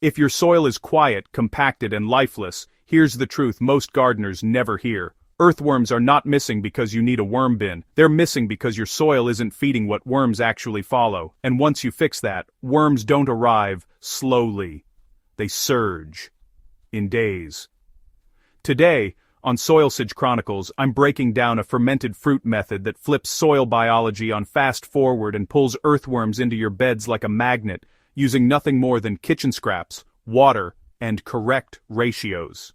If your soil is quiet, compacted, and lifeless, here's the truth most gardeners never hear. Earthworms are not missing because you need a worm bin. They're missing because your soil isn't feeding what worms actually follow. And once you fix that, worms don't arrive slowly. They surge. In days. Today, on Soilsage Chronicles, I'm breaking down a fermented fruit method that flips soil biology on fast forward and pulls earthworms into your beds like a magnet, using nothing more than kitchen scraps, water, and correct ratios.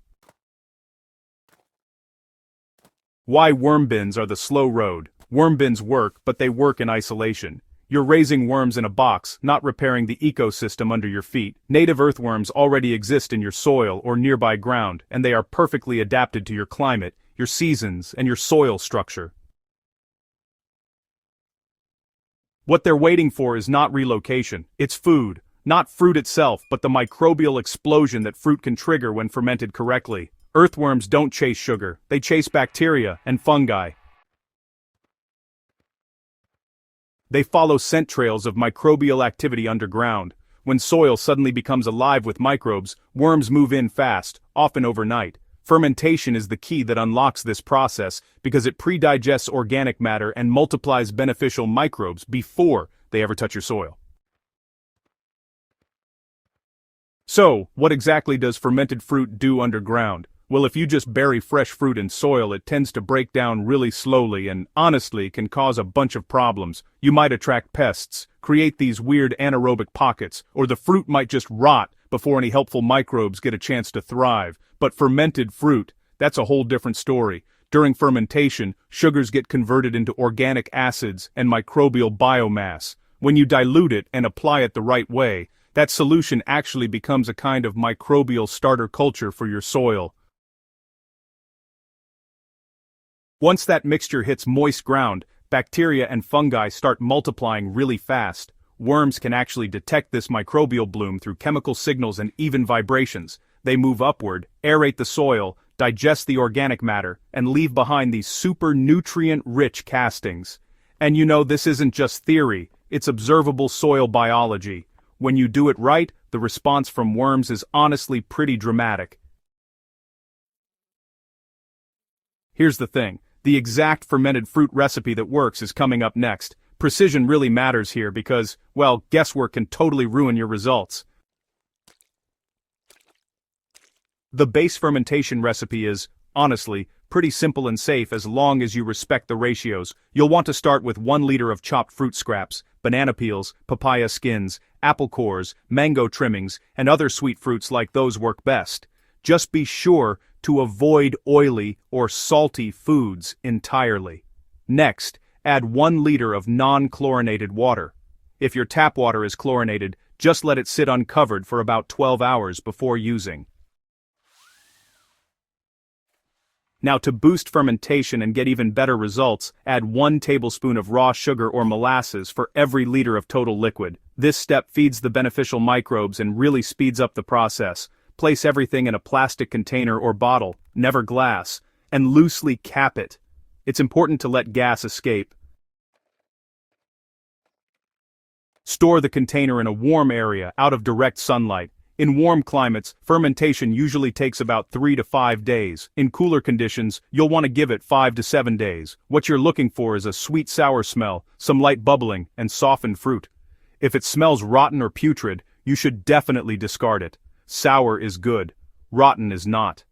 Why worm bins are the slow road. Worm bins work, but they work in isolation. You're raising worms in a box, not repairing the ecosystem under your feet. Native earthworms already exist in your soil or nearby ground, and they are perfectly adapted to your climate, your seasons, and your soil structure. What they're waiting for is not relocation, it's food. Not fruit itself, but the microbial explosion that fruit can trigger when fermented correctly. Earthworms don't chase sugar, they chase bacteria and fungi. They follow scent trails of microbial activity underground. When soil suddenly becomes alive with microbes, worms move in fast, often overnight. Fermentation is the key that unlocks this process because it pre-digests organic matter and multiplies beneficial microbes before they ever touch your soil. So, what exactly does fermented fruit do underground? Well, if you just bury fresh fruit in soil, it tends to break down really slowly and, honestly, can cause a bunch of problems. You might attract pests, create these weird anaerobic pockets, or the fruit might just rot before any helpful microbes get a chance to thrive. But fermented fruit, that's a whole different story. During fermentation, sugars get converted into organic acids and microbial biomass. When you dilute it and apply it the right way, that solution actually becomes a kind of microbial starter culture for your soil. Once that mixture hits moist ground, bacteria and fungi start multiplying really fast. Worms can actually detect this microbial bloom through chemical signals and even vibrations. They move upward, aerate the soil, digest the organic matter, and leave behind these super nutrient-rich castings. And you know, this isn't just theory, it's observable soil biology. When you do it right, the response from worms is honestly pretty dramatic. Here's the thing. The exact fermented fruit recipe that works is coming up next. Precision really matters here because, well, guesswork can totally ruin your results. The base fermentation recipe is, honestly, pretty simple and safe as long as you respect the ratios. You'll want to start with 1 liter of chopped fruit scraps, banana peels, papaya skins, apple cores, mango trimmings, and other sweet fruits like those work best. Just be sure to avoid oily or salty foods entirely. Next, add 1 liter of non-chlorinated water. If your tap water is chlorinated, just let it sit uncovered for about 12 hours before using. Now to boost fermentation and get even better results, add 1 tablespoon of raw sugar or molasses for every liter of total liquid. This step feeds the beneficial microbes and really speeds up the process. Place everything in a plastic container or bottle, never glass, and loosely cap it. It's important to let gas escape. Store the container in a warm area, out of direct sunlight. In warm climates, fermentation usually takes about 3 to 5 days. In cooler conditions, you'll want to give it 5 to 7 days. What you're looking for is a sweet sour smell, some light bubbling, and softened fruit. If it smells rotten or putrid, you should definitely discard it. Sour is good, rotten is not.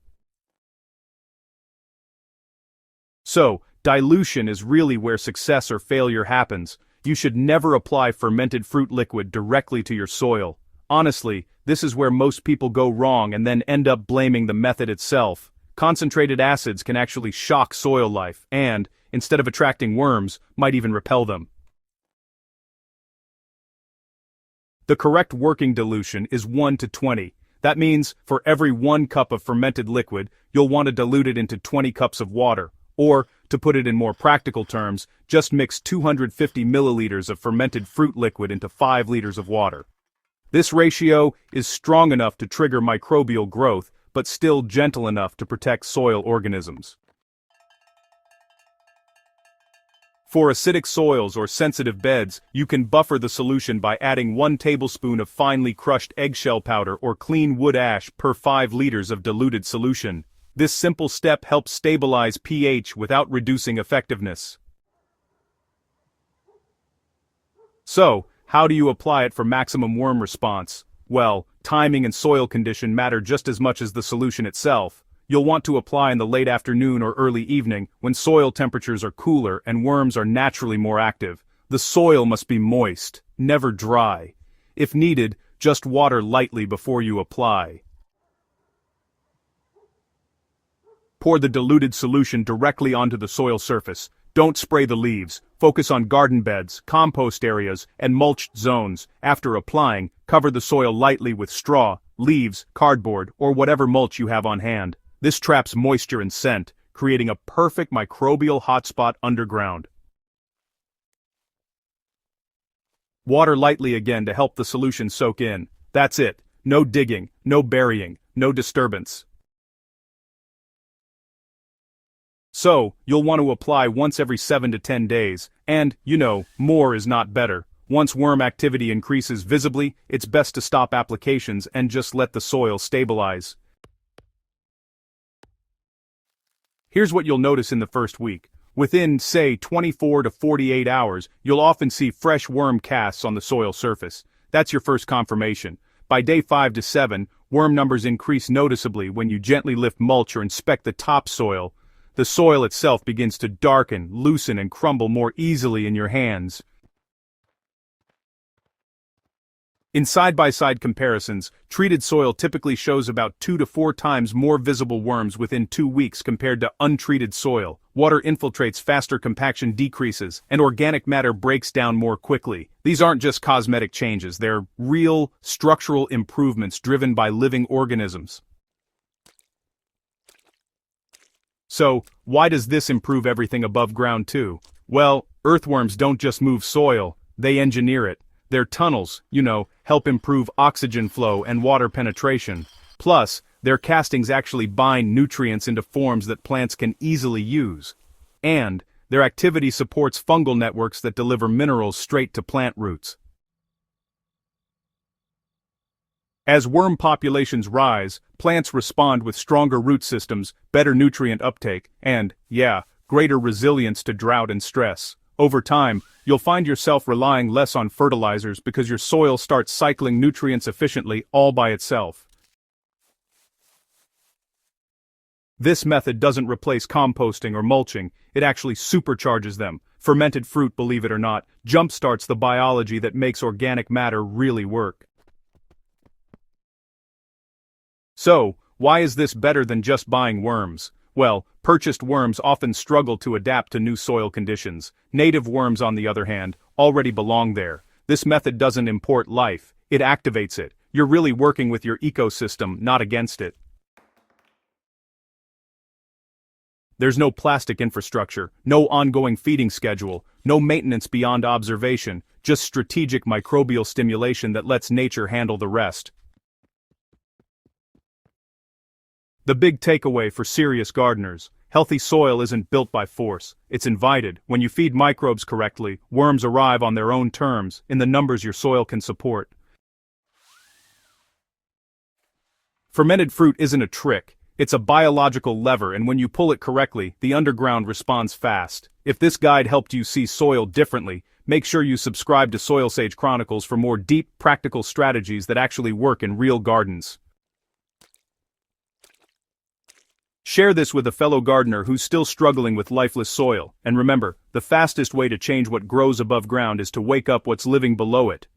So, dilution is really where success or failure happens. You should never apply fermented fruit liquid directly to your soil. Honestly, this is where most people go wrong and then end up blaming the method itself. Concentrated acids can actually shock soil life and, instead of attracting worms, might even repel them. The correct working dilution is 1 to 20. That means, for every 1 cup of fermented liquid, you'll want to dilute it into 20 cups of water. Or, to put it in more practical terms, just mix 250 milliliters of fermented fruit liquid into 5 liters of water. This ratio is strong enough to trigger microbial growth, but still gentle enough to protect soil organisms. For acidic soils or sensitive beds, you can buffer the solution by adding 1 tablespoon of finely crushed eggshell powder or clean wood ash per 5 liters of diluted solution. This simple step helps stabilize pH without reducing effectiveness. So, how do you apply it for maximum worm response? Well, timing and soil condition matter just as much as the solution itself. You'll want to apply in the late afternoon or early evening, when soil temperatures are cooler and worms are naturally more active. The soil must be moist, never dry. If needed, just water lightly before you apply. Pour the diluted solution directly onto the soil surface. Don't spray the leaves. Focus on garden beds, compost areas, and mulched zones. After applying, cover the soil lightly with straw, leaves, cardboard, or whatever mulch you have on hand. This traps moisture and scent, creating a perfect microbial hotspot underground. Water lightly again to help the solution soak in. That's it. No digging, no burying, no disturbance. So, you'll want to apply once every 7 to 10 days, and, more is not better. Once worm activity increases visibly, it's best to stop applications and just let the soil stabilize. Here's what you'll notice in the first week. Within, say, 24 to 48 hours, you'll often see fresh worm casts on the soil surface. That's your first confirmation. By day 5 to 7, worm numbers increase noticeably when you gently lift mulch or inspect the topsoil. The soil itself begins to darken, loosen, and crumble more easily in your hands. In side-by-side comparisons, treated soil typically shows about 2 to 4 times more visible worms within 2 weeks compared to untreated soil. Water infiltrates faster, compaction decreases, and organic matter breaks down more quickly. These aren't just cosmetic changes, they're real, structural improvements driven by living organisms. So, why does this improve everything above ground too? Well, earthworms don't just move soil, they engineer it. Their tunnels, help improve oxygen flow and water penetration. Plus, their castings actually bind nutrients into forms that plants can easily use. And, their activity supports fungal networks that deliver minerals straight to plant roots. As worm populations rise, plants respond with stronger root systems, better nutrient uptake, and, greater resilience to drought and stress. Over time, you'll find yourself relying less on fertilizers because your soil starts cycling nutrients efficiently all by itself. This method doesn't replace composting or mulching, it actually supercharges them. Fermented fruit, believe it or not, jumpstarts the biology that makes organic matter really work. So, why is this better than just buying worms? Well, purchased worms often struggle to adapt to new soil conditions. Native worms, on the other hand, already belong there. This method doesn't import life, it activates it. You're really working with your ecosystem, not against it. There's no plastic infrastructure, no ongoing feeding schedule, no maintenance beyond observation, just strategic microbial stimulation that lets nature handle the rest. The big takeaway for serious gardeners: healthy soil isn't built by force, it's invited. When you feed microbes correctly, worms arrive on their own terms, in the numbers your soil can support. Fermented fruit isn't a trick, it's a biological lever, and when you pull it correctly, the underground responds fast. If this guide helped you see soil differently, make sure you subscribe to Soilsage Chronicles for more deep, practical strategies that actually work in real gardens. Share this with a fellow gardener who's still struggling with lifeless soil, and remember, the fastest way to change what grows above ground is to wake up what's living below it.